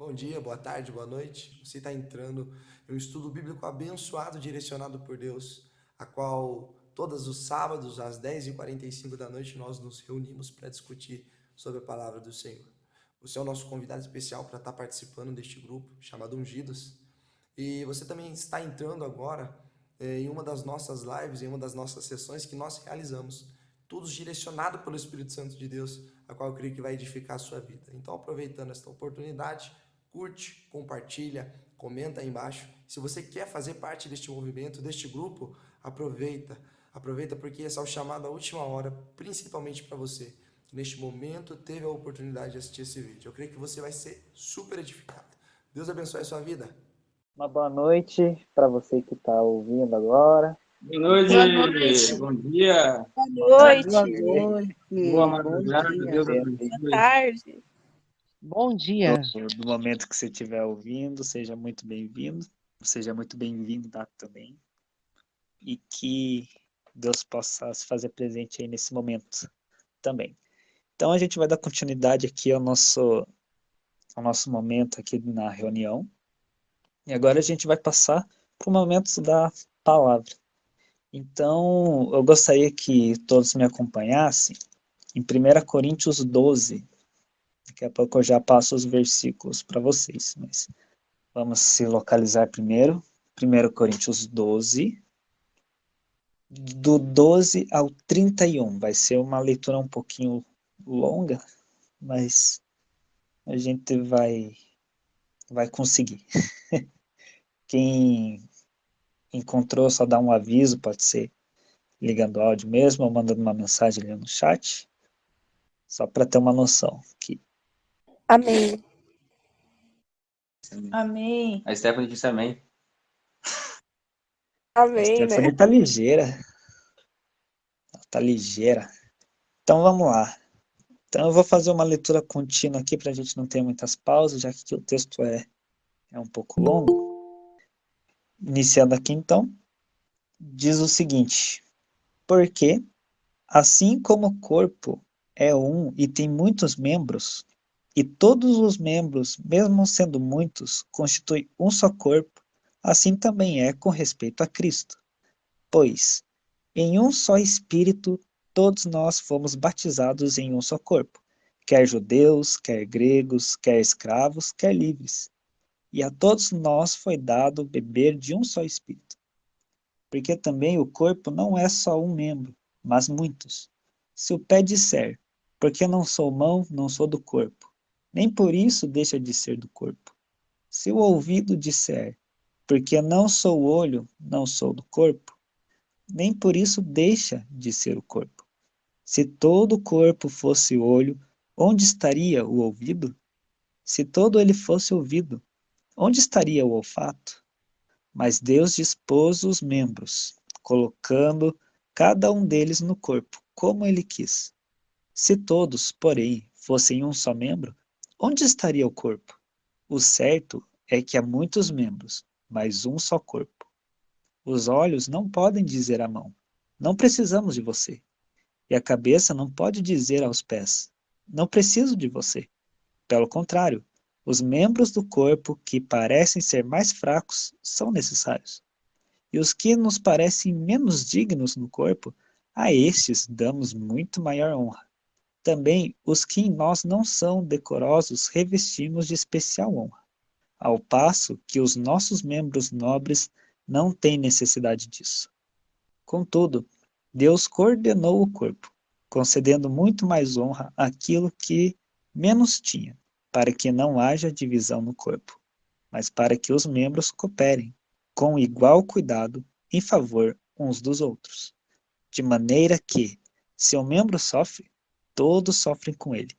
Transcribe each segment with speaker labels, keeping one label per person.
Speaker 1: Bom dia, boa tarde, boa noite. Você está entrando em um estudo bíblico abençoado, direcionado por Deus, a qual todos os sábados, às 10h45 da noite, nós nos reunimos para discutir sobre a palavra do Senhor. Você é o nosso convidado especial para estar participando deste grupo, chamado Ungidos. E você também está entrando agora em uma das nossas lives, em uma das nossas sessões que nós realizamos, todos direcionados pelo Espírito Santo de Deus, a qual eu creio que vai edificar a sua vida. Então, aproveitando esta oportunidade, curte, compartilha, comenta aí embaixo. Se você quer fazer parte deste movimento, deste grupo, aproveita. Aproveita porque essa é o chamado à última hora, principalmente para você, que neste momento teve a oportunidade de assistir esse vídeo. Eu creio que você vai ser super edificado. Deus abençoe a sua vida.
Speaker 2: Uma boa noite para você que está ouvindo agora.
Speaker 3: Boa noite,
Speaker 4: Boa noite.
Speaker 3: bom dia,
Speaker 4: Boa noite.
Speaker 2: Boa noite,
Speaker 3: boa
Speaker 2: bom
Speaker 3: madrugada,
Speaker 2: dia.
Speaker 3: Deus
Speaker 4: Boa
Speaker 3: abençoe.
Speaker 4: tarde.
Speaker 5: Bom dia.
Speaker 2: Do momento que você estiver ouvindo, seja muito bem-vindo, seja muito bem-vinda também. E que Deus possa se fazer presente aí nesse momento também. Então a gente vai dar continuidade aqui ao nosso momento aqui na reunião. E agora a gente vai passar para o momento da palavra. Então, eu gostaria que todos me acompanhassem em 1 Coríntios 12. Daqui a pouco eu já passo os versículos para vocês, mas vamos se localizar primeiro. 1 Coríntios 12, do 12 ao 31. Vai ser uma leitura um pouquinho longa, mas a gente vai conseguir. Quem encontrou, só dá um aviso, pode ser ligando o áudio mesmo ou mandando uma mensagem ali no chat, só para ter uma noção.
Speaker 4: Amém.
Speaker 6: Amém.
Speaker 3: A Stephanie disse amém.
Speaker 4: Amém,
Speaker 2: A Stephanie
Speaker 4: né?
Speaker 2: tá ligeira. Ela tá ligeira. Então vamos lá. Então eu vou fazer uma leitura contínua aqui para a gente não ter muitas pausas, já que o texto é um pouco longo. Iniciando aqui então, diz o seguinte: porque, assim como o corpo é um e tem muitos membros, e todos os membros, mesmo sendo muitos, constituem um só corpo, assim também é com respeito a Cristo. Pois, em um só Espírito, todos nós fomos batizados em um só corpo, quer judeus, quer gregos, quer escravos, quer livres. E a todos nós foi dado beber de um só Espírito. Porque também o corpo não é só um membro, mas muitos. Se o pé disser, porque não sou mão, não sou do corpo, nem por isso deixa de ser do corpo. Se o ouvido disser, porque não sou olho, não sou do corpo, nem por isso deixa de ser o corpo. Se todo o corpo fosse olho, onde estaria o ouvido? Se todo ele fosse ouvido, onde estaria o olfato? Mas Deus dispôs os membros, colocando cada um deles no corpo, como ele quis. Se todos, porém, fossem um só membro, onde estaria o corpo? O certo é que há muitos membros, mas um só corpo. Os olhos não podem dizer à mão, não precisamos de você. E a cabeça não pode dizer aos pés, não preciso de você. Pelo contrário, os membros do corpo que parecem ser mais fracos são necessários. E os que nos parecem menos dignos no corpo, a estes damos muito maior honra. Também os que em nós não são decorosos revestimos de especial honra, ao passo que os nossos membros nobres não têm necessidade disso. Contudo, Deus coordenou o corpo, concedendo muito mais honra àquilo que menos tinha, para que não haja divisão no corpo, mas para que os membros cooperem com igual cuidado em favor uns dos outros. De maneira que, se um membro sofre, todos sofrem com ele.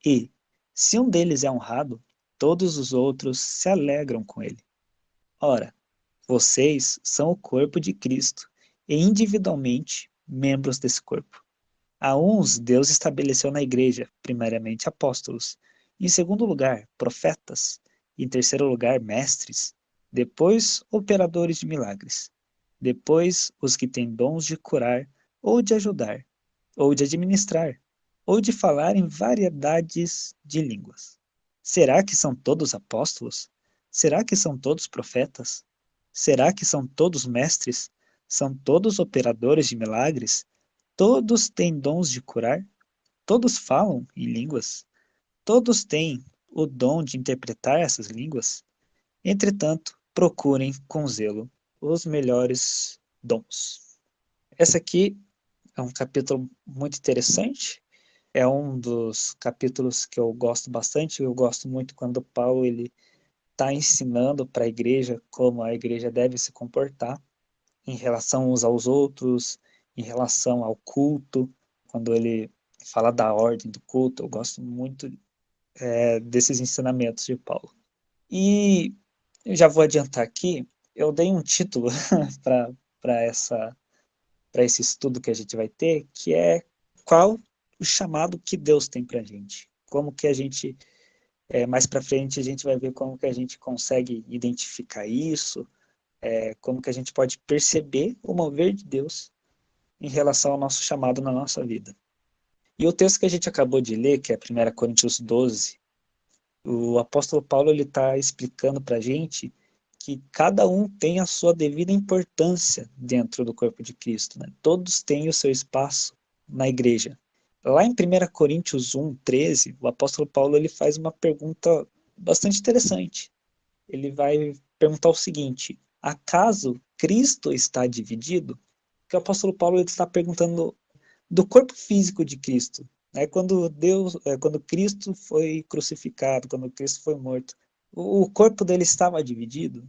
Speaker 2: E, se um deles é honrado, todos os outros se alegram com ele. Ora, vocês são o corpo de Cristo e individualmente membros desse corpo. A uns Deus estabeleceu na igreja, primeiramente apóstolos, em segundo lugar, profetas, em terceiro lugar, mestres, depois operadores de milagres, depois os que têm dons de curar, ou de ajudar, ou de administrar, ou de falar em variedades de línguas. Será que são todos apóstolos? Será que são todos profetas? Será que são todos mestres? São todos operadores de milagres? Todos têm dons de curar? Todos falam em línguas? Todos têm o dom de interpretar essas línguas? Entretanto, procurem com zelo os melhores dons. Esse aqui é um capítulo muito interessante. É um dos capítulos que eu gosto bastante. Eu gosto muito quando Paulo ele está ensinando para a igreja como a igreja deve se comportar em relação uns aos outros, em relação ao culto, quando ele fala da ordem do culto. Eu gosto muito desses ensinamentos de Paulo. E eu já vou adiantar aqui, eu dei um título para esse estudo que a gente vai ter, que é qual o chamado que Deus tem para a gente. Como que a gente, mais para frente, a gente vai ver como que a gente consegue identificar isso, como que a gente pode perceber o mover de Deus em relação ao nosso chamado na nossa vida. E o texto que a gente acabou de ler, que é 1 Coríntios 12, o apóstolo Paulo está explicando para a gente que cada um tem a sua devida importância dentro do corpo de Cristo, né? Todos têm o seu espaço na igreja. Lá em 1 Coríntios 1, 13, o apóstolo Paulo ele faz uma pergunta bastante interessante. Ele vai perguntar o seguinte: acaso Cristo está dividido? Porque o apóstolo Paulo ele está perguntando do corpo físico de Cristo. Quando Cristo foi crucificado, quando Cristo foi morto, o corpo dele estava dividido.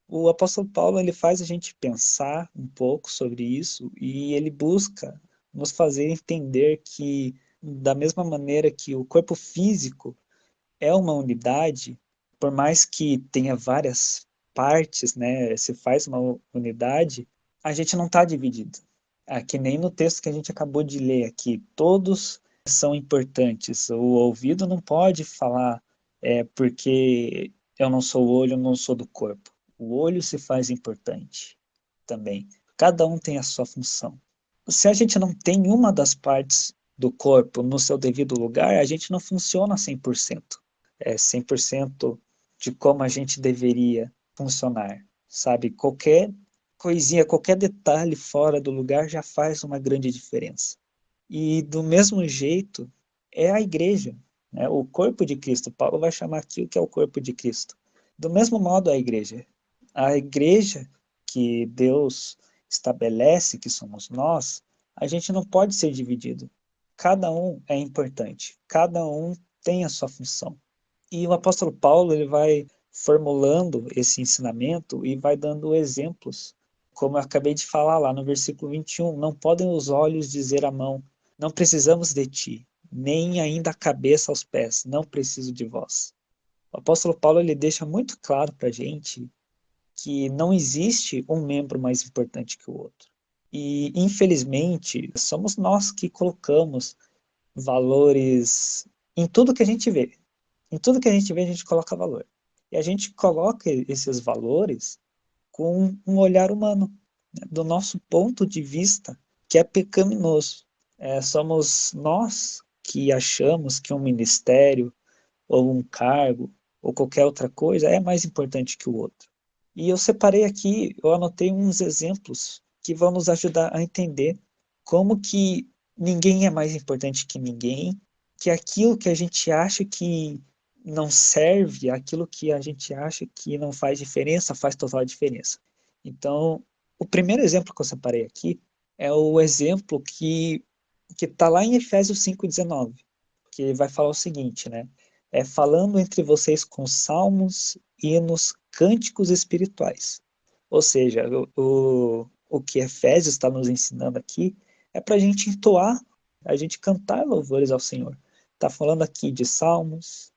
Speaker 2: O apóstolo Paulo ele faz a gente pensar um pouco sobre isso e ele busca nos fazer entender que, da mesma maneira que o corpo físico é uma unidade, por mais que tenha várias partes, né, se faz uma unidade, a gente não está dividido. Que nem no texto que a gente acabou de ler aqui, todos são importantes. O ouvido não pode falar porque eu não sou o olho, eu não sou do corpo. O olho se faz importante também. Cada um tem a sua função. Se a gente não tem uma das partes do corpo no seu devido lugar, a gente não funciona 100%. 100% de como a gente deveria funcionar, sabe? Qualquer coisinha, qualquer detalhe fora do lugar já faz uma grande diferença. E do mesmo jeito é a igreja, né? O corpo de Cristo. Paulo vai chamar aqui o que é o corpo de Cristo. Do mesmo modo a igreja. A igreja que Deus estabelece, que somos nós, a gente não pode ser dividido. Cada um é importante, cada um tem a sua função. E o apóstolo Paulo ele vai formulando esse ensinamento e vai dando exemplos, como eu acabei de falar lá no versículo 21, não podem os olhos dizer à mão, não precisamos de ti, nem ainda a cabeça aos pés, não preciso de vós. O apóstolo Paulo ele deixa muito claro para a gente que não existe um membro mais importante que o outro. E, infelizmente, somos nós que colocamos valores em tudo que a gente vê. Em tudo que a gente vê, a gente coloca valor. E a gente coloca esses valores com um olhar humano, né, do nosso ponto de vista, que é pecaminoso. Somos nós que achamos que um ministério, ou um cargo, ou qualquer outra coisa é mais importante que o outro. E eu separei aqui, eu anotei uns exemplos que vão nos ajudar a entender como que ninguém é mais importante que ninguém, que aquilo que a gente acha que não serve, aquilo que a gente acha que não faz diferença, faz total diferença. Então, o primeiro exemplo que eu separei aqui é o exemplo que está lá em Efésios 5,19, que vai falar o seguinte, né? Falando entre vocês com salmos, hinos, cânticos espirituais. Ou seja, o que Efésios está nos ensinando aqui é para a gente entoar, a gente cantar louvores ao Senhor. Está falando aqui de salmos,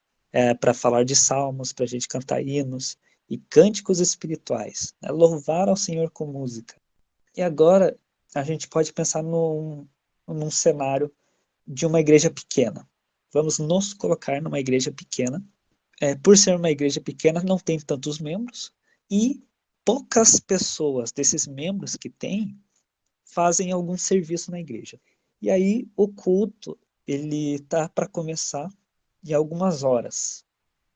Speaker 2: para falar de salmos, para a gente cantar hinos e cânticos espirituais, né? Louvar ao Senhor com música. E agora a gente pode pensar num cenário de uma igreja pequena. Vamos nos colocar numa igreja pequena. Por ser uma igreja pequena, não tem tantos membros e poucas pessoas desses membros que tem fazem algum serviço na igreja. E aí o culto ele tá para começar em algumas horas.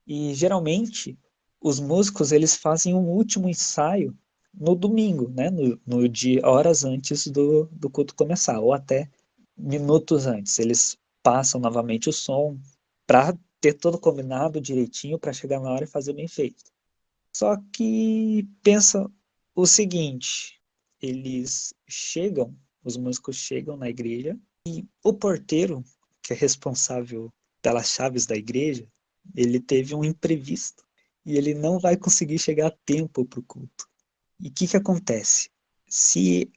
Speaker 2: E geralmente os músicos eles fazem um último ensaio no domingo, né? No dia, horas antes do culto começar, ou até minutos antes. Eles passam novamente o som para ter todo combinado direitinho para chegar na hora e fazer bem feito. Só que pensa o seguinte, os músicos chegam na igreja e o porteiro, que é responsável pelas chaves da igreja, ele teve um imprevisto e ele não vai conseguir chegar a tempo para o culto. E o que acontece? Se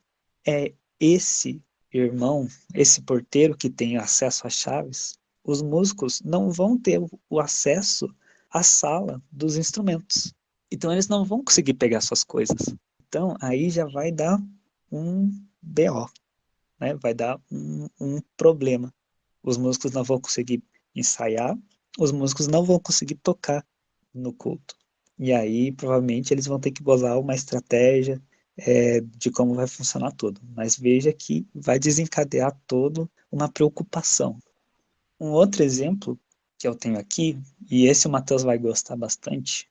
Speaker 2: é esse irmão, esse porteiro que tem acesso às chaves, os músicos não vão ter o acesso à sala dos instrumentos. Então eles não vão conseguir pegar suas coisas. Então aí já vai dar um BO, né? Vai dar um problema. Os músicos não vão conseguir ensaiar, os músicos não vão conseguir tocar no culto. E aí provavelmente eles vão ter que bolar uma estratégia de como vai funcionar tudo. Mas veja que vai desencadear todo uma preocupação. Um outro exemplo que eu tenho aqui, e esse o Matheus vai gostar bastante,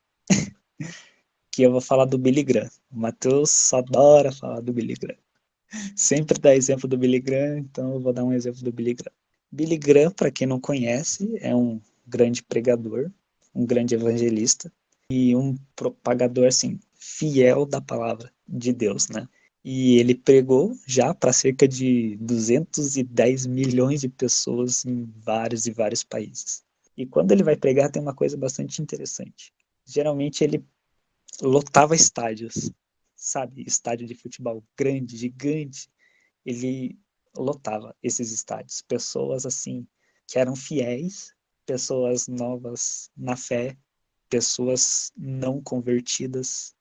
Speaker 2: que eu vou falar do Billy Graham. O Matheus adora falar do Billy Graham. Sempre dá exemplo do Billy Graham, então eu vou dar um exemplo do Billy Graham. Billy Graham, para quem não conhece, é um grande pregador, um grande evangelista e um propagador assim fiel da palavra de Deus, né? E ele pregou já para cerca de 210 milhões de pessoas em vários e vários países. E quando ele vai pregar tem uma coisa bastante interessante. Geralmente ele lotava estádios, sabe? Estádio de futebol grande, gigante. Ele lotava esses estádios. Pessoas assim que eram fiéis, pessoas novas na fé, pessoas não convertidas,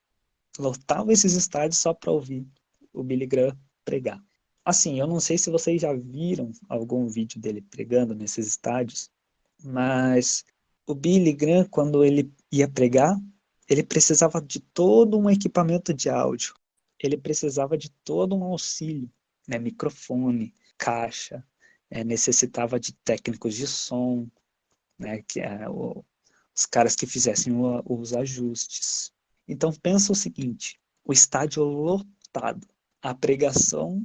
Speaker 2: lotavam esses estádios só para ouvir o Billy Graham pregar. Assim, eu não sei se vocês já viram algum vídeo dele pregando nesses estádios, mas o Billy Graham, quando ele ia pregar, ele precisava de todo um equipamento de áudio. Ele precisava de todo um auxílio, né? Microfone, caixa, necessitava de técnicos de som, né? Os caras que fizessem os ajustes. Então pensa o seguinte, o estádio lotado, a pregação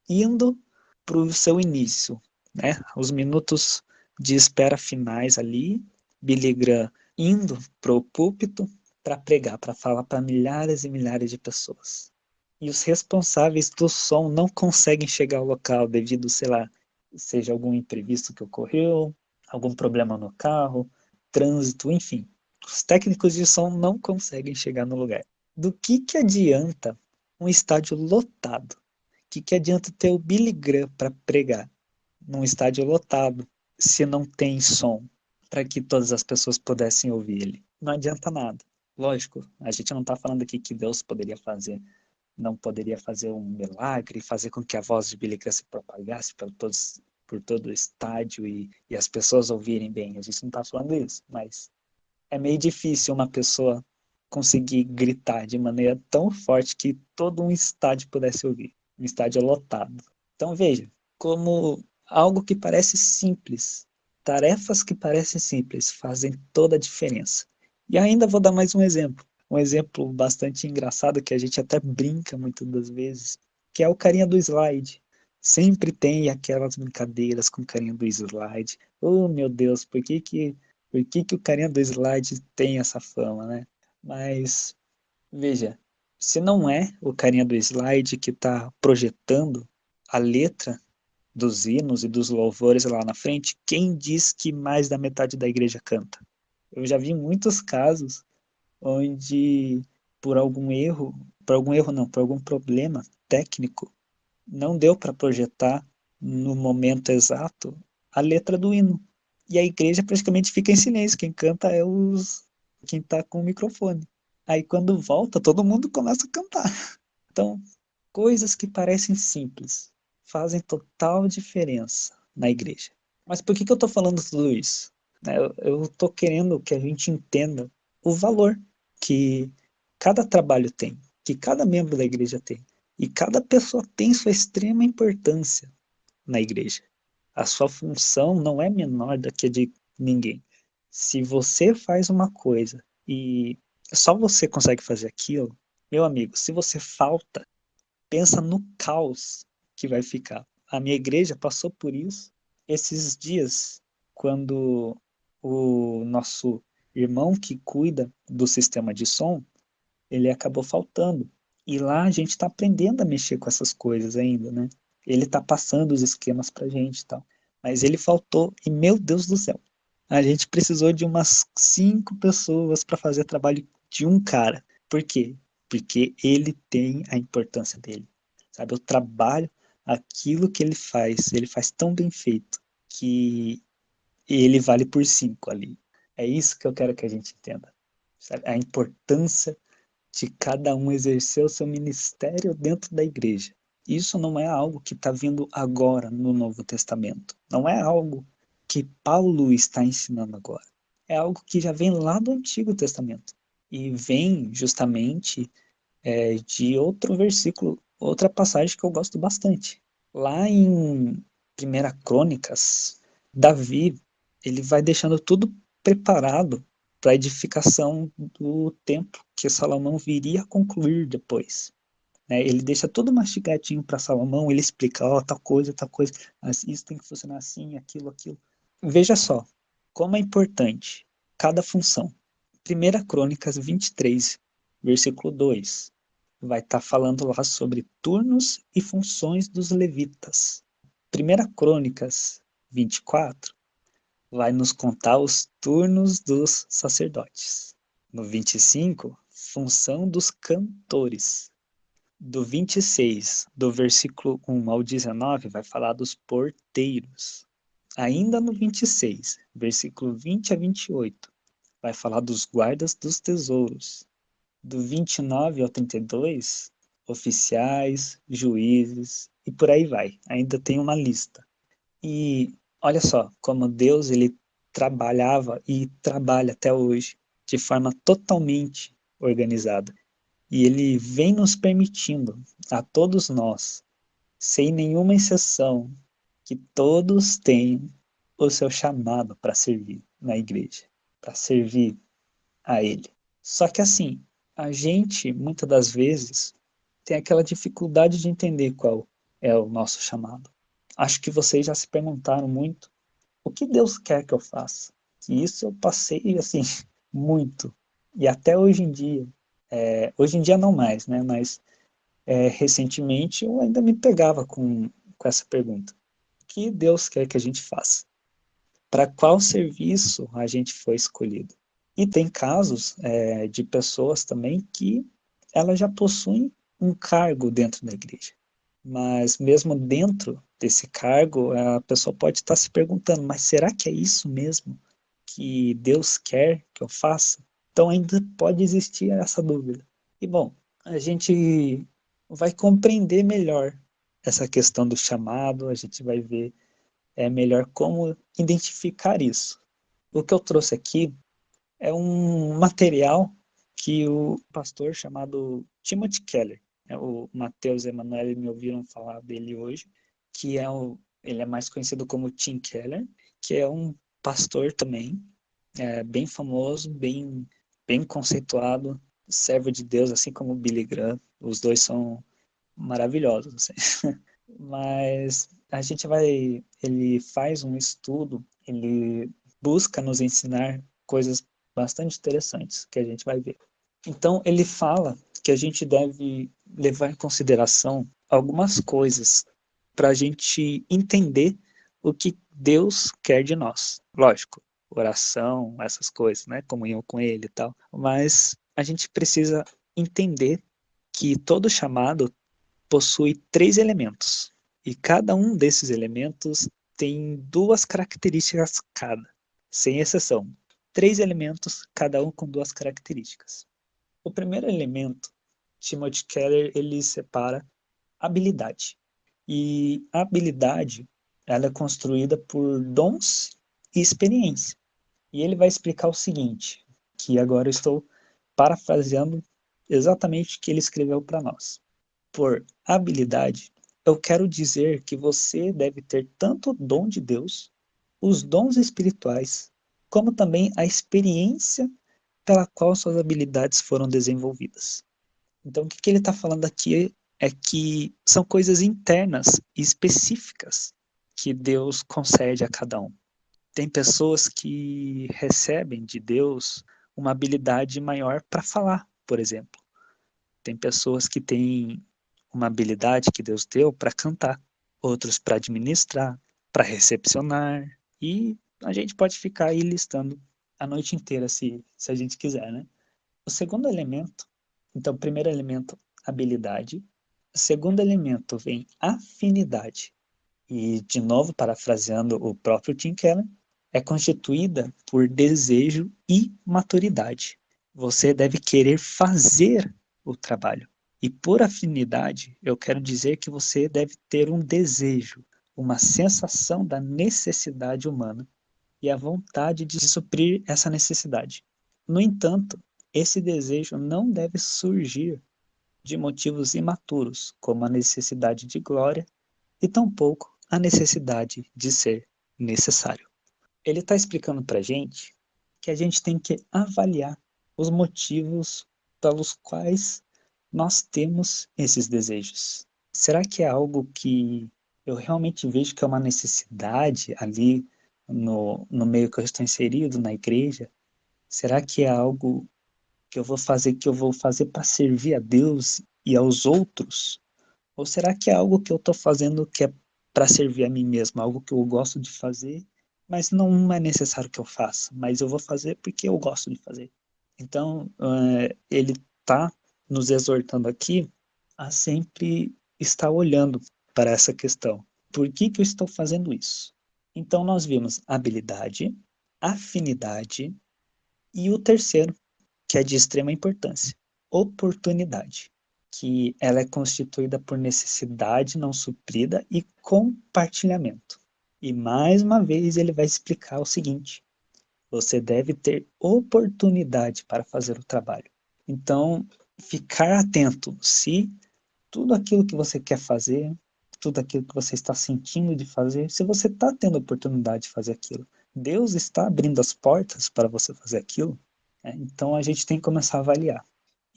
Speaker 2: indo para o seu início, né? Os minutos de espera finais ali, Billy Graham indo para o púlpito para pregar, para falar para milhares e milhares de pessoas. E os responsáveis do som não conseguem chegar ao local devido, sei lá, seja algum imprevisto que ocorreu, algum problema no carro, trânsito, enfim. Os técnicos de som não conseguem chegar no lugar. Do que adianta um estádio lotado? Que adianta ter o Billy Graham para pregar num estádio lotado se não tem som para que todas as pessoas pudessem ouvir ele? Não adianta nada. Lógico, a gente não está falando aqui que Deus não poderia fazer um milagre, fazer com que a voz de Billy Graham se propagasse por todo o estádio e as pessoas ouvirem bem. A gente não está falando isso, mas é meio difícil uma pessoa conseguir gritar de maneira tão forte que todo um estádio pudesse ouvir, um estádio lotado. Então veja, como algo que parece simples, tarefas que parecem simples fazem toda a diferença. E ainda vou dar mais um exemplo bastante engraçado que a gente até brinca muitas das vezes, que é o carinha do slide. Sempre tem aquelas brincadeiras com o carinha do slide. Oh, meu Deus, por que o carinha do slide tem essa fama, né? Mas, veja, se não é o carinha do slide que está projetando a letra dos hinos e dos louvores lá na frente, quem diz que mais da metade da igreja canta? Eu já vi muitos casos onde por algum problema técnico, não deu para projetar no momento exato a letra do hino. E a igreja praticamente fica em silêncio, quem canta é quem está com o microfone. Aí quando volta, todo mundo começa a cantar. Então, coisas que parecem simples fazem total diferença na igreja. Mas por que eu estou falando tudo isso? Eu estou querendo que a gente entenda o valor que cada trabalho tem, que cada membro da igreja tem. E cada pessoa tem sua extrema importância na igreja. A sua função não é menor do que a de ninguém. Se você faz uma coisa e só você consegue fazer aquilo, meu amigo, se você falta, pensa no caos que vai ficar. A minha igreja passou por isso esses dias, quando o nosso irmão que cuida do sistema de som, ele acabou faltando. E lá a gente está aprendendo a mexer com essas coisas ainda, né? Ele está passando os esquemas pra gente e tal. Mas ele faltou e, meu Deus do céu, a gente precisou de umas 5 pessoas para fazer trabalho de um cara. Por quê? Porque ele tem a importância dele. Sabe, o trabalho, aquilo que ele faz tão bem feito que ele vale por 5 ali. É isso que eu quero que a gente entenda. Sabe? A importância de cada um exercer o seu ministério dentro da igreja. Isso não é algo que está vindo agora no Novo Testamento. Não é algo que Paulo está ensinando agora. É algo que já vem lá do Antigo Testamento. E vem justamente de outro versículo, outra passagem que eu gosto bastante. Lá em 1 Crônicas, Davi, ele vai deixando tudo preparado para a edificação do templo que Salomão viria a concluir depois. Ele deixa tudo mastigadinho para Salomão, ele explica, tal coisa, mas isso tem que funcionar assim, aquilo, aquilo. Veja só, como é importante cada função. 1 Crônicas 23, versículo 2, vai estar falando lá sobre turnos e funções dos levitas. 1 Crônicas 24 vai nos contar os turnos dos sacerdotes. No 25, função dos cantores. Do 26, do versículo 1 ao 19, vai falar dos porteiros. Ainda no 26, versículo 20 a 28, vai falar dos guardas dos tesouros. Do 29 ao 32, oficiais, juízes e por aí vai. Ainda tem uma lista. E olha só, como Deus ele trabalhava e trabalha até hoje de forma totalmente organizada. E ele vem nos permitindo, a todos nós, sem nenhuma exceção, que todos tenham o seu chamado para servir na igreja, para servir a ele. Só que assim, a gente, muitas das vezes, tem aquela dificuldade de entender qual é o nosso chamado. Acho que vocês já se perguntaram muito o que Deus quer que eu faça. E isso eu passei, assim, muito. E até hoje em dia não mais, né? Mas recentemente eu ainda me pegava com essa pergunta. O que Deus quer que a gente faça? Para qual serviço a gente foi escolhido? E tem casos de pessoas também que elas já possuem um cargo dentro da igreja. Mas mesmo dentro desse cargo, a pessoa pode estar se perguntando, mas será que é isso mesmo que Deus quer que eu faça? Então ainda pode existir essa dúvida. E bom, a gente vai compreender melhor essa questão do chamado, a gente vai ver melhor como identificar isso. O que eu trouxe aqui é um material que o pastor chamado Timothy Keller, o Mateus e Emanuele me ouviram falar dele hoje, que ele é mais conhecido como Tim Keller, que é um pastor também, bem famoso, bem conceituado, servo de Deus, assim como o Billy Graham. Os dois são maravilhosos, assim. Mas ele faz um estudo, ele busca nos ensinar coisas bastante interessantes que a gente vai ver. Então, ele fala que a gente deve levar em consideração algumas coisas para a gente entender o que Deus quer de nós. Lógico, oração, essas coisas, né? Comunhão com Ele e tal. Mas a gente precisa entender que todo chamado possui 3 elementos. E cada um desses elementos tem 2 características cada, sem exceção. 3 elementos, cada um com 2 características. O primeiro elemento, Timothy Keller, ele separa habilidade. E a habilidade, ela é construída por dons e experiência. E ele vai explicar o seguinte, que agora eu estou parafraseando exatamente o que ele escreveu para nós. Por habilidade, eu quero dizer que você deve ter tanto o dom de Deus, os dons espirituais, como também a experiência pela qual suas habilidades foram desenvolvidas. Então, o que ele está falando aqui é que são coisas internas e específicas que Deus concede a cada um. Tem pessoas que recebem de Deus uma habilidade maior para falar, por exemplo. Tem pessoas que têm uma habilidade que Deus deu para cantar, outros para administrar, para recepcionar, e a gente pode ficar aí listando a noite inteira se a gente quiser, né? O segundo elemento, então, o primeiro elemento, habilidade. O segundo elemento vem afinidade. E, de novo, parafraseando o próprio Tim Keller, é constituída por desejo e maturidade. Você deve querer fazer o trabalho. E por afinidade, eu quero dizer que você deve ter um desejo, uma sensação da necessidade humana e a vontade de suprir essa necessidade. No entanto, esse desejo não deve surgir de motivos imaturos, como a necessidade de glória e tampouco a necessidade de ser necessário. Ele está explicando para a gente que a gente tem que avaliar os motivos pelos quais nós temos esses desejos. Será que é algo que eu realmente vejo que é uma necessidade ali no meio que eu estou inserido, na igreja? Será que é algo que eu vou fazer para servir a Deus e aos outros? Ou será que é algo que eu estou fazendo que é para servir a mim mesmo, algo que eu gosto de fazer, mas não é necessário que eu faça, mas eu vou fazer porque eu gosto de fazer? Então, ele está nos exortando aqui a sempre estar olhando para essa questão. Por que eu estou fazendo isso? Então, nós vimos habilidade, afinidade e o terceiro, que é de extrema importância, oportunidade, que ela é constituída por necessidade não suprida e compartilhamento. E mais uma vez ele vai explicar o seguinte: você deve ter oportunidade para fazer o trabalho. Então, ficar atento se tudo aquilo que você quer fazer, tudo aquilo que você está sentindo de fazer, se você está tendo oportunidade de fazer aquilo, Deus está abrindo as portas para você fazer aquilo, né? Então a gente tem que começar a avaliar.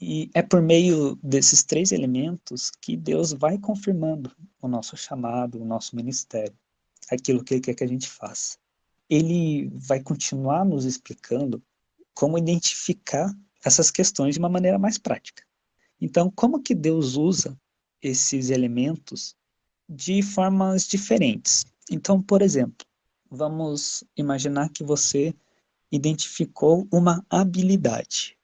Speaker 2: E é por meio desses três elementos que Deus vai confirmando o nosso chamado, o nosso ministério, aquilo que Ele quer que a gente faça. Ele vai continuar nos explicando como identificar essas questões de uma maneira mais prática. Então, como que Deus usa esses elementos de formas diferentes? Então, por exemplo, vamos imaginar que você identificou uma habilidade.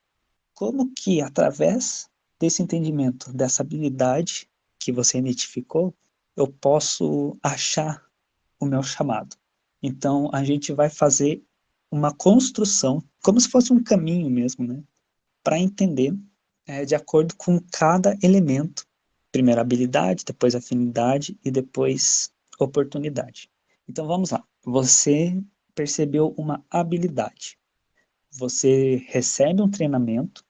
Speaker 2: Como que, através desse entendimento, dessa habilidade que você identificou, eu posso achar o meu chamado? Então, a gente vai fazer uma construção, como se fosse um caminho mesmo, né? Para entender de acordo com cada elemento. Primeiro habilidade, depois afinidade e depois oportunidade. Então vamos lá. Você percebeu uma habilidade. Você recebe um treinamento.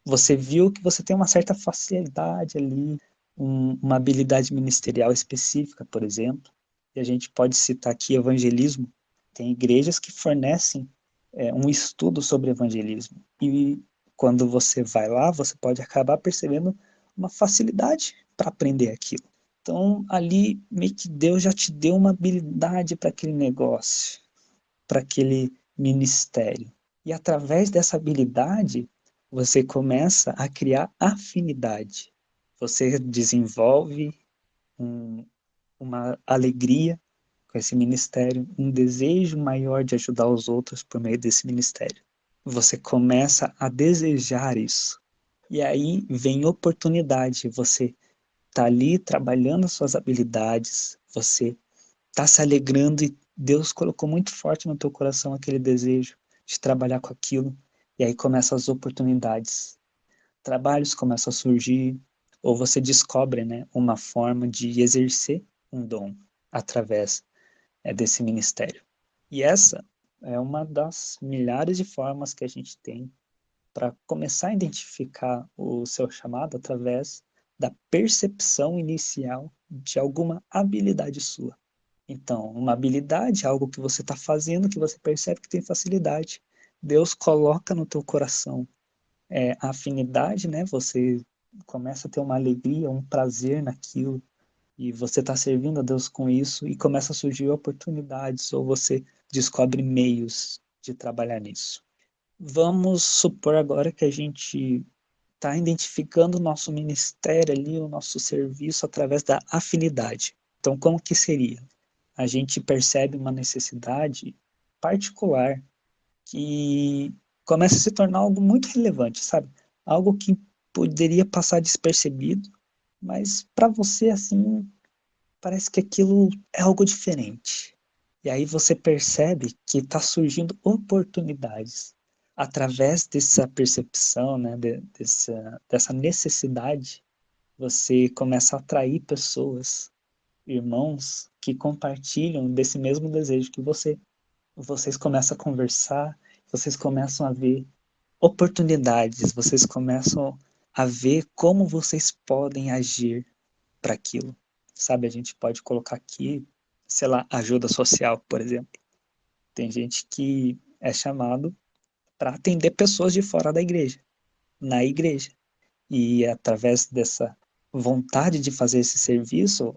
Speaker 2: Você viu que você tem uma certa facilidade ali, uma habilidade ministerial específica, por exemplo. E a gente pode citar aqui evangelismo. Tem igrejas que fornecem um estudo sobre evangelismo. E quando você vai lá, você pode acabar percebendo uma facilidade para aprender aquilo. Então, ali, meio que Deus já te deu uma habilidade para aquele negócio, para aquele ministério. E através dessa habilidade, você começa a criar afinidade. Você desenvolve uma alegria com esse ministério, um desejo maior de ajudar os outros por meio desse ministério. Você começa a desejar isso. E aí vem oportunidade. Você está ali trabalhando as suas habilidades, você está se alegrando e Deus colocou muito forte no teu coração aquele desejo de trabalhar com aquilo. E aí começam as oportunidades. Trabalhos começam a surgir, ou você descobre, né, uma forma de exercer um dom através desse ministério. E essa é uma das milhares de formas que a gente tem para começar a identificar o seu chamado através da percepção inicial de alguma habilidade sua. Então, uma habilidade, algo que você está fazendo, que você percebe que tem facilidade. Deus coloca no teu coração a afinidade, né? Você começa a ter uma alegria, um prazer naquilo, e você está servindo a Deus com isso, e começa a surgir oportunidades, ou você descobre meios de trabalhar nisso. Vamos supor agora que a gente está identificando o nosso ministério ali, o nosso serviço através da afinidade. Então, como que seria? A gente percebe uma necessidade particular que começa a se tornar algo muito relevante, sabe? Algo que poderia passar despercebido, mas para você, assim, parece que aquilo é algo diferente. E aí você percebe que está surgindo oportunidades através dessa percepção, né, dessa necessidade. Você começa a atrair pessoas, irmãos, que compartilham desse mesmo desejo que você. Vocês começam a conversar, vocês começam a ver oportunidades, vocês começam a ver como vocês podem agir para aquilo. Sabe, a gente pode colocar aqui, sei lá, ajuda social, por exemplo. Tem gente que é chamado para atender pessoas de fora da igreja, na igreja. E através dessa vontade de fazer esse serviço,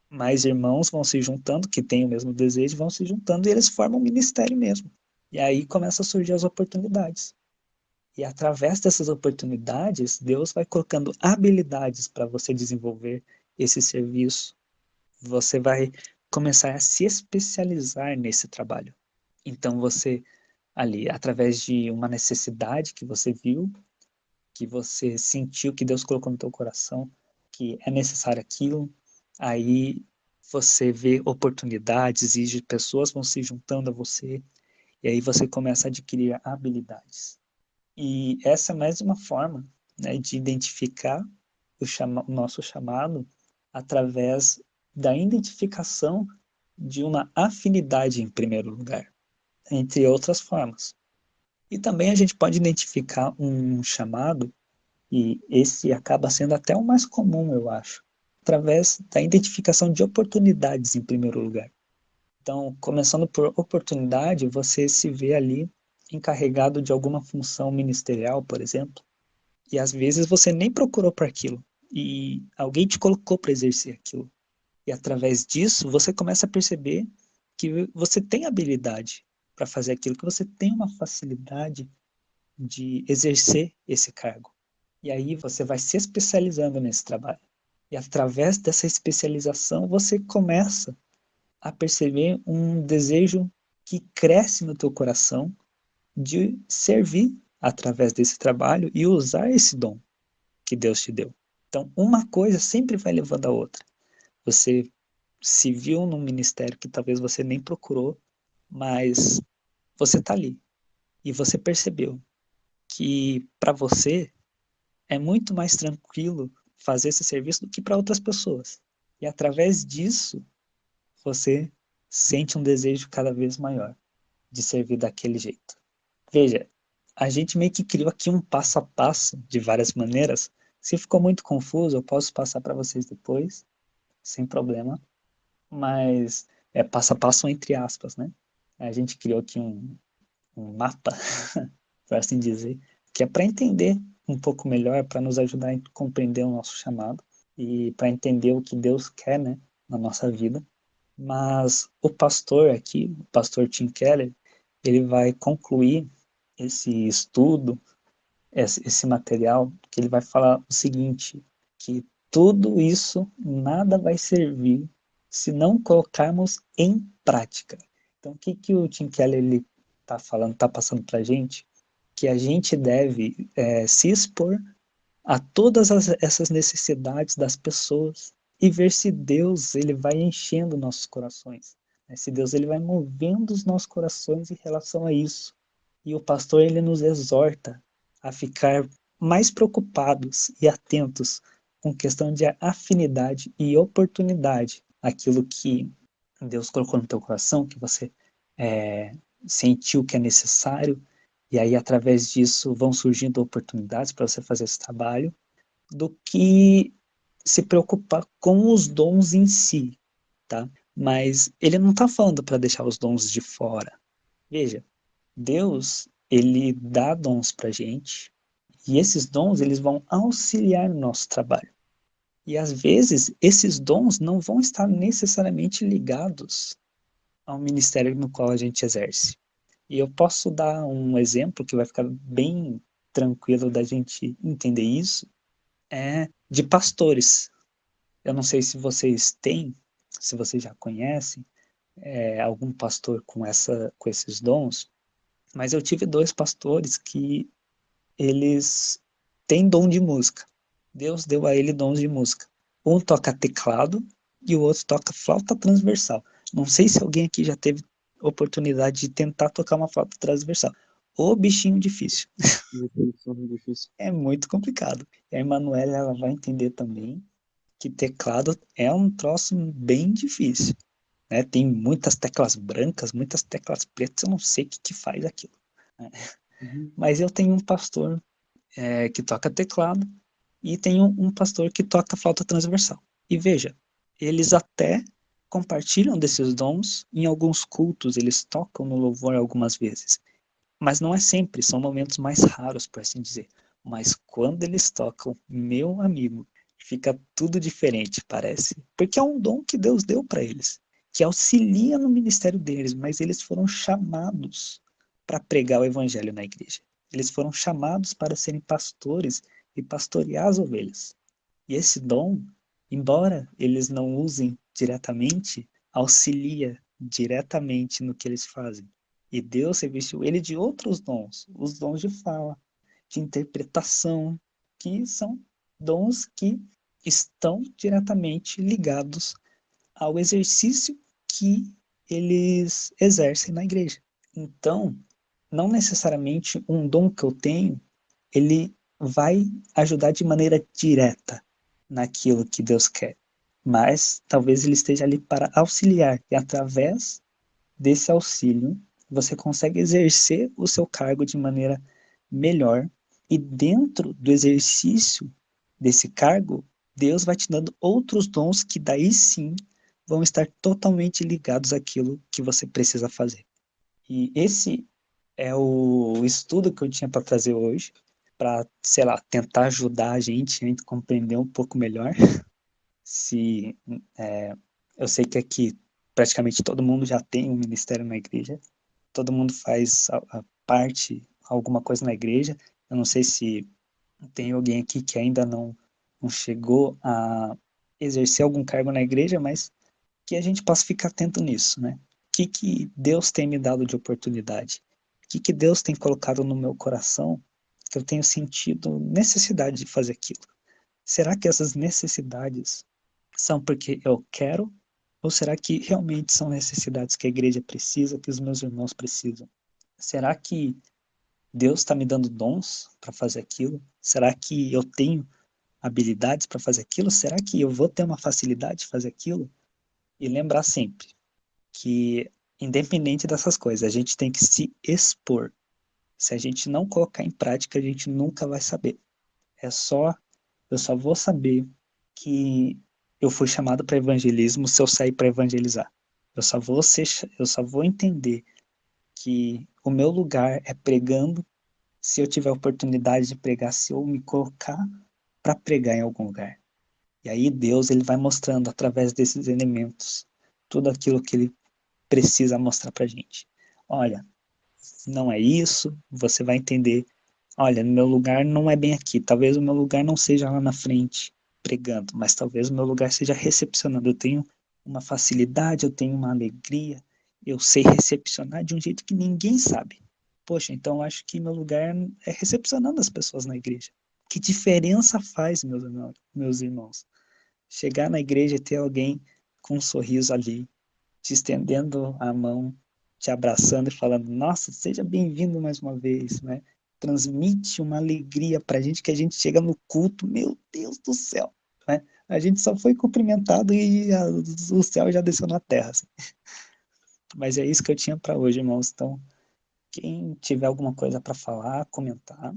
Speaker 2: mais irmãos vão se juntando, que têm o mesmo desejo, vão se juntando e eles formam um ministério mesmo. E aí começam a surgir as oportunidades. E através dessas oportunidades, Deus vai colocando habilidades para você desenvolver esse serviço. Você vai começar a se especializar nesse trabalho. Então você, ali, através de uma necessidade que você viu, que você sentiu que Deus colocou no teu coração, que é necessário aquilo, aí você vê oportunidades e pessoas vão se juntando a você, e aí você começa a adquirir habilidades. E essa é mais uma forma, né, de identificar o nosso chamado através da identificação de uma afinidade em primeiro lugar, entre outras formas. E também a gente pode identificar um chamado, e esse acaba sendo até o mais comum, eu acho, através da identificação de oportunidades em primeiro lugar. Então, começando por oportunidade, você se vê ali encarregado de alguma função ministerial, por exemplo, e às vezes você nem procurou para aquilo, e alguém te colocou para exercer aquilo. E através disso, você começa a perceber que você tem habilidade para fazer aquilo, que você tem uma facilidade de exercer esse cargo. E aí você vai se especializando nesse trabalho. E através dessa especialização, você começa a perceber um desejo que cresce no teu coração de servir através desse trabalho e usar esse dom que Deus te deu. Então, uma coisa sempre vai levando a outra. Você se viu num ministério que talvez você nem procurou, mas você está ali. E você percebeu que para você é muito mais tranquilo fazer esse serviço do que para outras pessoas. E através disso, você sente um desejo cada vez maior de servir daquele jeito. Veja, a gente meio que criou aqui um passo a passo de várias maneiras. Se ficou muito confuso, eu posso passar para vocês depois, sem problema. Mas é passo a passo entre aspas, né? A gente criou aqui um mapa, por assim dizer, que é para entender um pouco melhor, para nos ajudar a compreender o nosso chamado e para entender o que Deus quer, né, na nossa vida. Mas o pastor aqui, o pastor Tim Keller, ele vai concluir esse estudo, esse material, que ele vai falar o seguinte, que tudo isso nada vai servir se não colocarmos em prática. Então, o que o Tim Keller está falando, está passando para a gente? Que a gente deve se expor a todas essas necessidades das pessoas e ver se Deus ele vai enchendo nossos corações, né? Se Deus ele vai movendo os nossos corações em relação a isso. E o pastor ele nos exorta a ficar mais preocupados e atentos com questão de afinidade e oportunidade, aquilo que Deus colocou no teu coração, que você sentiu que é necessário, e aí através disso vão surgindo oportunidades para você fazer esse trabalho, do que se preocupar com os dons em si, tá? Mas ele não está falando para deixar os dons de fora. Veja, Deus, ele dá dons para gente, e esses dons eles vão auxiliar no nosso trabalho. E às vezes esses dons não vão estar necessariamente ligados ao ministério no qual a gente exerce. E eu posso dar um exemplo que vai ficar bem tranquilo da gente entender isso, de pastores. Eu não sei se vocês têm, se vocês já conhecem, algum pastor com esses dons, mas eu tive 2 pastores que eles têm dom de música. Deus deu a ele dons de música. Um toca teclado e o outro toca flauta transversal. Não sei se alguém aqui já teve oportunidade de tentar tocar uma flauta transversal. Ô bichinho difícil.
Speaker 3: Difícil.
Speaker 2: É muito complicado. E a Emanuela, ela vai entender também que teclado é um troço bem difícil, né? Tem muitas teclas brancas, muitas teclas pretas, eu não sei o que faz aquilo, né? Mas eu tenho um pastor que toca teclado e tenho um pastor que toca flauta transversal. E veja, eles até compartilham desses dons, em alguns cultos eles tocam no louvor algumas vezes, mas não é sempre, são momentos mais raros, por assim dizer. Mas quando eles tocam, meu amigo, fica tudo diferente, parece. Porque é um dom que Deus deu para eles, que auxilia no ministério deles, mas eles foram chamados para pregar o evangelho na igreja. Eles foram chamados para serem pastores e pastorear as ovelhas. E esse dom, embora eles não usem diretamente, auxilia diretamente no que eles fazem. E Deus revestiu ele de outros dons, os dons de fala, de interpretação, que são dons que estão diretamente ligados ao exercício que eles exercem na igreja. Então, não necessariamente um dom que eu tenho, ele vai ajudar de maneira direta naquilo que Deus quer, mas talvez ele esteja ali para auxiliar, e através desse auxílio, você consegue exercer o seu cargo de maneira melhor, e dentro do exercício desse cargo, Deus vai te dando outros dons que daí sim vão estar totalmente ligados àquilo que você precisa fazer. E esse é o estudo que eu tinha para trazer hoje, para, sei lá, tentar ajudar a gente a compreender um pouco melhor. Se eu sei que aqui praticamente todo mundo já tem um ministério na igreja, todo mundo faz a parte, alguma coisa na igreja. Eu não sei se tem alguém aqui que ainda não chegou a exercer algum cargo na igreja, mas que a gente possa ficar atento nisso, né? O que Deus tem me dado de oportunidade? O que Deus tem colocado no meu coração que eu tenho sentido necessidade de fazer aquilo? Será que essas necessidades são porque eu quero? Ou será que realmente são necessidades que a igreja precisa, que os meus irmãos precisam? Será que Deus está me dando dons para fazer aquilo? Será que eu tenho habilidades para fazer aquilo? Será que eu vou ter uma facilidade de fazer aquilo? E lembrar sempre que, independente dessas coisas, a gente tem que se expor. Se a gente não colocar em prática, a gente nunca vai saber. Eu só vou saber que eu fui chamado para evangelismo se eu sair para evangelizar. Eu só vou entender que o meu lugar é pregando se eu tiver a oportunidade de pregar, se eu me colocar para pregar em algum lugar. E aí Deus ele vai mostrando através desses elementos tudo aquilo que ele precisa mostrar para a gente. Olha, não é isso, você vai entender. Olha, no meu lugar não é bem aqui. Talvez o meu lugar não seja lá na frente pregando, mas talvez o meu lugar seja recepcionando. Eu tenho uma facilidade, eu tenho uma alegria, eu sei recepcionar de um jeito que ninguém sabe. Poxa, então eu acho que meu lugar é recepcionando as pessoas na igreja. Que diferença faz, meus irmãos? Chegar na igreja e ter alguém com um sorriso ali, te estendendo a mão, te abraçando e falando, nossa, seja bem-vindo mais uma vez, né? Transmite uma alegria para a gente que a gente chega no culto, meu Deus do céu, né? A gente só foi cumprimentado e o céu já desceu na terra, assim. Mas é isso que eu tinha para hoje, irmãos. Então, quem tiver alguma coisa para falar, comentar,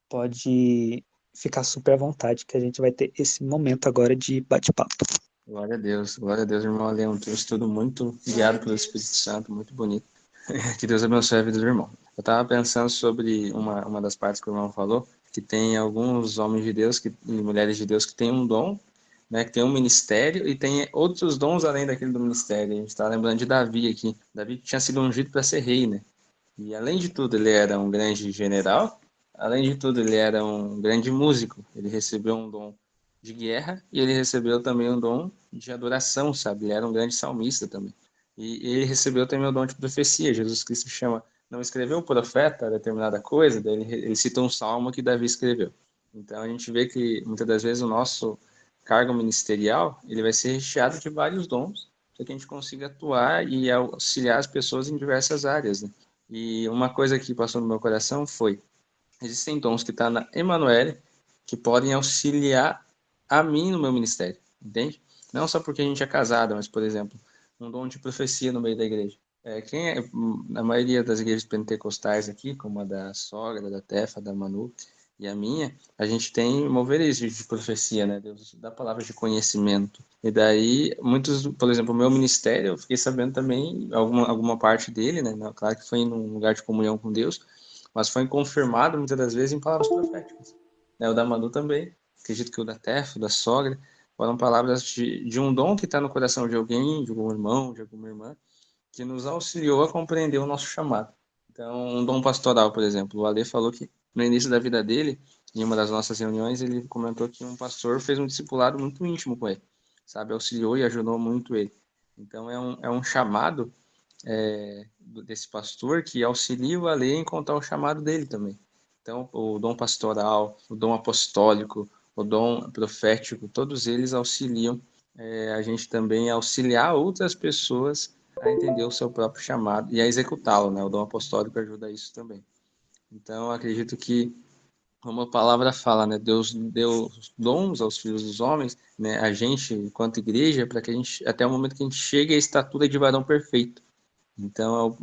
Speaker 2: pode ficar super à vontade, que a gente vai ter esse momento agora de bate-papo.
Speaker 3: glória a Deus, irmão. Ali é um estudo muito guiado pelo Espírito Santo, muito bonito. Que Deus abençoe a vida do irmão. Eu estava pensando sobre uma das partes que o irmão falou, que tem alguns homens de Deus e mulheres de Deus que têm um dom, né, que tem um ministério e tem outros dons além daquele do ministério. A gente está lembrando de Davi aqui. Davi tinha sido ungido para ser rei, né? E além de tudo, ele era um grande general, além de tudo, ele era um grande músico. Ele recebeu um dom de guerra e ele recebeu também um dom de adoração, sabe? Ele era um grande salmista também. E ele recebeu também o dom de profecia. Jesus Cristo chama, não escreveu o profeta determinada coisa, daí ele cita um salmo que Davi escreveu. Então a gente vê que muitas das vezes o nosso cargo ministerial ele vai ser recheado de vários dons para que a gente consiga atuar e auxiliar as pessoas em diversas áreas, né? E uma coisa que passou no meu coração foi: existem dons que estão na Emanuele que podem auxiliar a mim no meu ministério, entende? Não só porque a gente é casado, mas, por exemplo, um dom de profecia no meio da igreja. Na maioria das igrejas pentecostais aqui, como a da sogra, da Tefa, da Manu e a minha, a gente tem moveres de profecia, né? Deus dá palavras de conhecimento. E daí, muitos, por exemplo, o meu ministério, eu fiquei sabendo também alguma parte dele, né? Claro que foi num lugar de comunhão com Deus, mas foi confirmado muitas das vezes em palavras proféticas. Né? O da Manu também, acredito que o da Tefa, da sogra, foram palavras de um dom que está no coração de alguém, de algum irmão, de alguma irmã, que nos auxiliou a compreender o nosso chamado. Então, um dom pastoral, por exemplo, o Ale falou que no início da vida dele, em uma das nossas reuniões, ele comentou que um pastor fez um discipulado muito íntimo com ele, sabe, auxiliou e ajudou muito ele. Então, é um chamado desse pastor que auxilia o Ale a encontrar o chamado dele também. Então, o dom pastoral, o dom apostólico, o dom profético, todos eles auxiliam a gente também a auxiliar outras pessoas a entender o seu próprio chamado e a executá-lo, né? O dom apostólico ajuda a isso também. Então, acredito que, como a palavra fala, né? Deus deu dons aos filhos dos homens, né? A gente, enquanto igreja, para que a gente, até o momento que a gente chegue à estatura de varão perfeito. Então,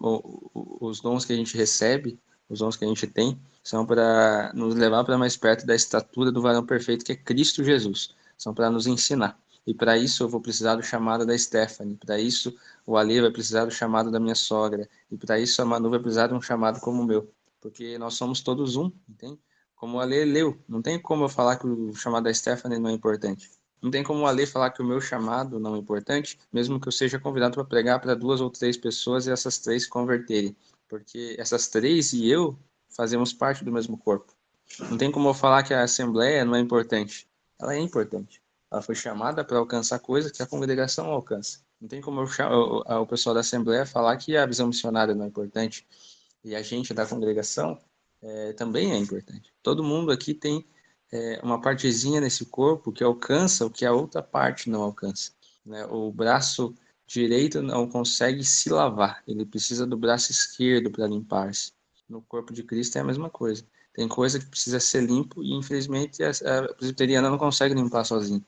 Speaker 3: os dons que a gente recebe, os dons que a gente tem, são para nos levar para mais perto da estatura do varão perfeito, que é Cristo Jesus. São para nos ensinar. E para isso eu vou precisar do chamado da Stephanie. Para isso o Ale vai precisar do chamado da minha sogra. E para isso a Manu vai precisar de um chamado como o meu. Porque nós somos todos um, entende? Como o Ale leu. Não tem como eu falar que o chamado da Stephanie não é importante. Não tem como o Ale falar que o meu chamado não é importante, mesmo que eu seja convidado para pregar para 2 ou 3 pessoas e essas 3 se converterem. Porque essas 3 e eu fazemos parte do mesmo corpo. Não tem como eu falar que a assembleia não é importante. Ela é importante. Ela foi chamada para alcançar coisas que a congregação alcança. Não tem como o pessoal da assembleia falar que a visão missionária não é importante. E a gente da congregação também é importante. Todo mundo aqui tem uma partezinha nesse corpo que alcança o que a outra parte não alcança. Né? O braço direito não consegue se lavar, ele precisa do braço esquerdo para limpar-se. No corpo de Cristo é a mesma coisa. Tem coisa que precisa ser limpo e, infelizmente, a presbiteriana não consegue limpar sozinha.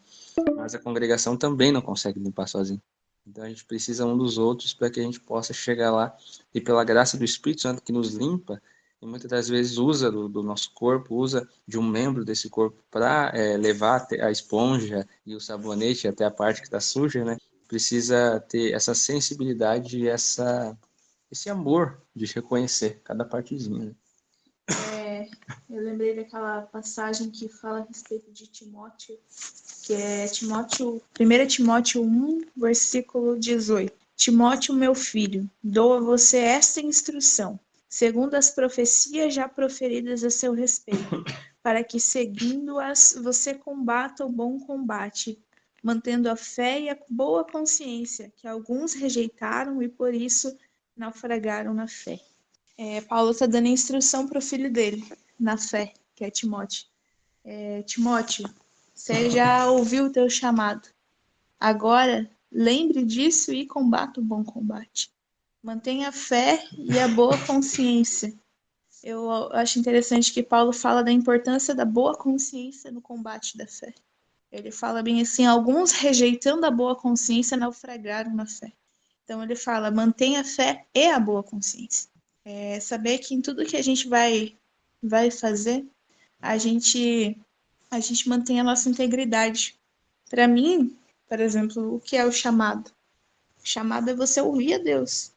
Speaker 3: Mas a congregação também não consegue limpar sozinha. Então a gente precisa um dos outros para que a gente possa chegar lá e pela graça do Espírito Santo que nos limpa e muitas das vezes usa do nosso corpo, usa de um membro desse corpo para levar a esponja e o sabonete até a parte que está suja, né? Precisa ter essa sensibilidade e esse amor de reconhecer cada partezinha. Né?
Speaker 6: Eu lembrei daquela passagem que fala a respeito de Timóteo, que é 1 Timóteo 1, versículo 18. Timóteo, meu filho, dou a você esta instrução, segundo as profecias já proferidas a seu respeito, para que, seguindo-as, você combata o bom combate, mantendo a fé e a boa consciência, que alguns rejeitaram e, por isso, naufragaram na fé. Paulo está dando instrução para o filho dele, na fé, que é Timóteo. Timóteo, você já ouviu o teu chamado. Agora, lembre disso e combata o bom combate. Mantenha a fé e a boa consciência. Eu acho interessante que Paulo fala da importância da boa consciência no combate da fé. Ele fala bem assim, alguns rejeitando a boa consciência naufragaram na fé. Então ele fala, mantenha a fé e a boa consciência. Saber que em tudo que a gente vai fazer, a gente mantém a nossa integridade. Para mim, Por exemplo, o que é o chamado? O chamado é você ouvir a Deus.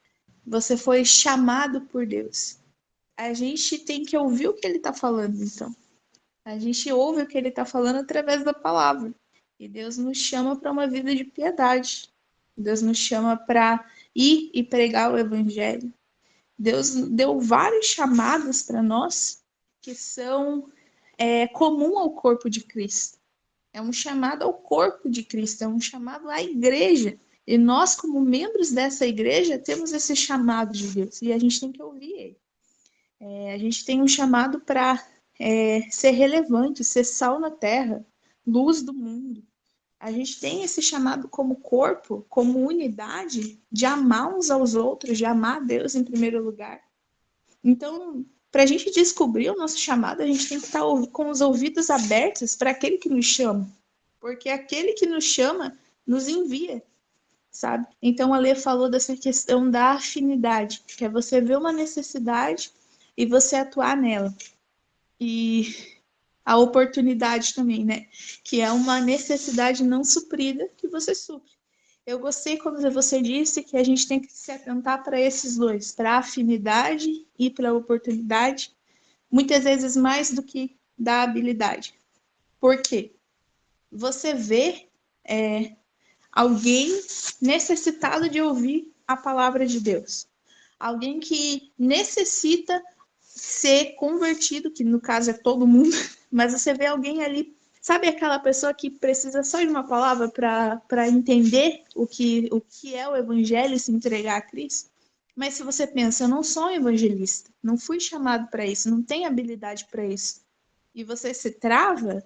Speaker 6: Você foi chamado por Deus. A gente tem que ouvir o que ele está falando, então. A gente ouve o que ele está falando através da palavra. E Deus nos chama para uma vida de piedade. Deus nos chama para ir e pregar o evangelho. Deus deu vários chamados para nós que são comum ao corpo de Cristo. É um chamado ao corpo de Cristo, é um chamado à igreja. E nós, como membros dessa igreja, temos esse chamado de Deus. E a gente tem que ouvir ele. A gente tem um chamado para ser relevante, ser sal na terra, luz do mundo. A gente tem esse chamado como corpo, como unidade, de amar uns aos outros, de amar a Deus em primeiro lugar. Então, para a gente descobrir o nosso chamado, a gente tem que estar com os ouvidos abertos para aquele que nos chama. Porque aquele que nos chama nos envia, sabe? Então, a Lê falou dessa questão da afinidade, que é você ver uma necessidade e você atuar nela. E a oportunidade também, né? Que é uma necessidade não suprida que você supre. Eu gostei quando você disse que a gente tem que se atentar para esses dois, para a afinidade e para a oportunidade, muitas vezes mais do que da habilidade. Por quê? Você vê alguém necessitado de ouvir a palavra de Deus. Alguém que necessita ser convertido, que no caso é todo mundo, mas você vê alguém ali, sabe aquela pessoa que precisa só de uma palavra para entender o que é o evangelho e se entregar a Cristo? Mas se você pensa, eu não sou um evangelista, não fui chamado para isso, não tenho habilidade para isso, e você se trava,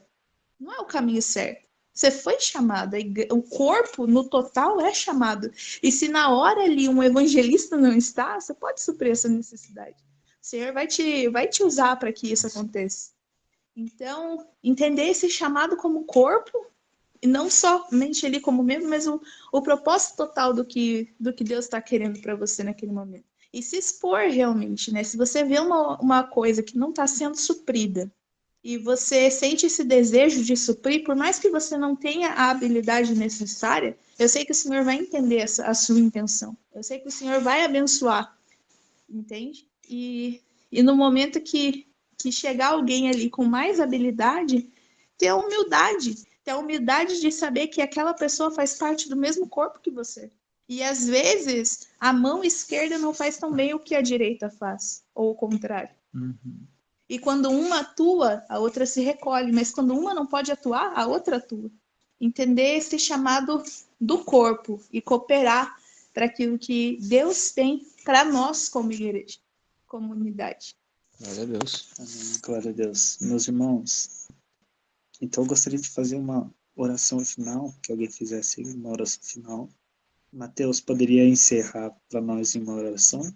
Speaker 6: não é o caminho certo. Você foi chamado, o corpo no total é chamado. E se na hora ali um evangelista não está, você pode suprir essa necessidade. O Senhor vai te usar para que isso aconteça. Então, entender esse chamado como corpo, e não somente ali como membro, mas o propósito total do que Deus está querendo para você naquele momento. E se expor realmente, né? Se você vê uma coisa que não está sendo suprida, e você sente esse desejo de suprir, por mais que você não tenha a habilidade necessária, eu sei que o Senhor vai entender a sua intenção. Eu sei que o Senhor vai abençoar, entende? E no momento que chegar alguém ali com mais habilidade, ter a humildade de saber que aquela pessoa faz parte do mesmo corpo que você. E às vezes a mão esquerda não faz tão bem o que a direita faz, ou o contrário.
Speaker 2: Uhum.
Speaker 6: E quando uma atua, a outra se recolhe, mas quando uma não pode atuar, a outra atua. Entender esse chamado do corpo e cooperar para aquilo que Deus tem para nós como igreja, comunidade.
Speaker 3: Glória a Deus.
Speaker 2: Amém. Glória a Deus. Meus irmãos, então eu gostaria de fazer uma oração final, que alguém fizesse uma oração final. Mateus, poderia encerrar para nós em uma oração?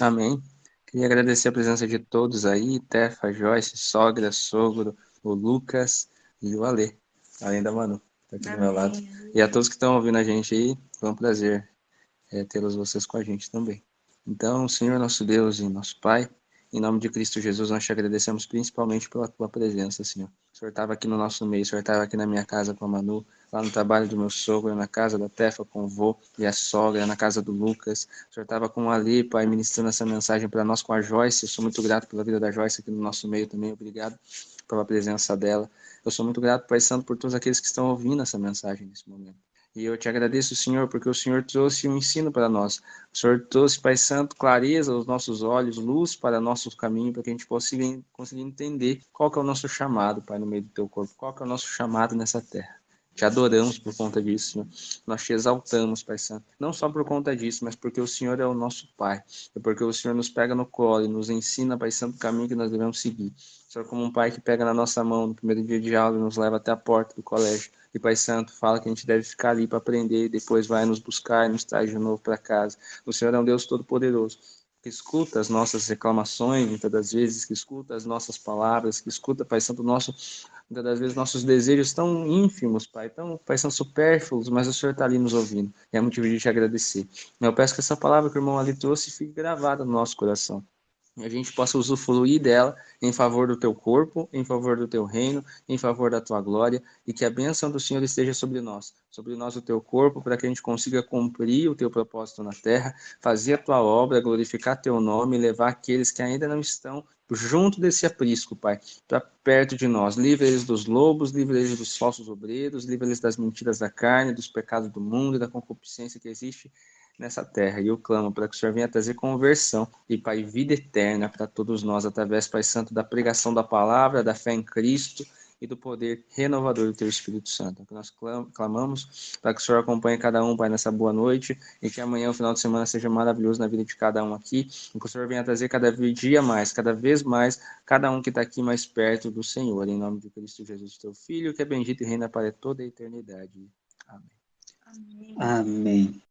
Speaker 3: Amém. Queria agradecer a presença de todos aí, Tefa, Joyce, sogra, sogro, o Lucas e o Alê, além da Manu, tá aqui do meu lado. E a todos que estão ouvindo a gente aí, foi um prazer tê-los vocês com a gente também. Então, Senhor nosso Deus e nosso Pai, em nome de Cristo Jesus, nós te agradecemos principalmente pela tua presença, Senhor. O Senhor estava aqui no nosso meio, o Senhor estava aqui na minha casa com a Manu, lá no trabalho do meu sogro, na casa da Tefa com o vô e a sogra, na casa do Lucas. O Senhor estava com o Ali, Pai, ministrando essa mensagem para nós com a Joyce. Eu sou muito grato pela vida da Joyce aqui no nosso meio também. Obrigado pela presença dela. Eu sou muito grato, Pai Santo, por todos aqueles que estão ouvindo essa mensagem nesse momento. E eu te agradeço, Senhor, porque o Senhor trouxe um ensino para nós. O Senhor trouxe, Pai Santo, clareza aos nossos olhos, luz para nosso caminho, para que a gente possa conseguir entender qual que é o nosso chamado, Pai, no meio do teu corpo, qual que é o nosso chamado nessa terra. Te adoramos por conta disso, Senhor. Nós te exaltamos, Pai Santo. Não só por conta disso, mas porque o Senhor é o nosso Pai. É porque o Senhor nos pega no colo e nos ensina, Pai Santo, o caminho que nós devemos seguir. O Senhor, como um pai que pega na nossa mão no primeiro dia de aula e nos leva até a porta do colégio. E Pai Santo fala que a gente deve ficar ali para aprender e depois vai nos buscar e nos traz de novo para casa. O Senhor é um Deus todo-poderoso, que escuta as nossas reclamações, muitas das vezes, que escuta as nossas palavras, que escuta, Pai Santo, muitas das vezes, nossos desejos tão ínfimos, Pai, Pai, são supérfluos, mas o Senhor está ali nos ouvindo. É motivo de te agradecer. Eu peço que essa palavra que o irmão ali trouxe fique gravada no nosso coração. e a gente possa usufruir dela em favor do teu corpo, em favor do teu reino, em favor da tua glória, e que a bênção do Senhor esteja sobre nós o teu corpo, para que a gente consiga cumprir o teu propósito na terra, fazer a tua obra, glorificar teu nome e levar aqueles que ainda não estão junto desse aprisco, Pai, para perto de nós. Livre eles dos lobos, livre eles dos falsos obreiros, livre eles das mentiras da carne, dos pecados do mundo e da concupiscência que existe nessa terra. E eu clamo para que o Senhor venha trazer conversão e, Pai, vida eterna para todos nós, através, Pai Santo, da pregação da palavra, da fé em Cristo e do poder renovador do Teu Espírito Santo. Que nós clamamos para que o Senhor acompanhe cada um, Pai, nessa boa noite, e que amanhã, o final de semana, seja maravilhoso na vida de cada um aqui, e que o Senhor venha trazer cada dia mais, cada vez mais, cada um que está aqui mais perto do Senhor, em nome de Cristo Jesus, Teu Filho, que é bendito e reina para toda a eternidade. Amém.
Speaker 6: Amém.
Speaker 2: Amém.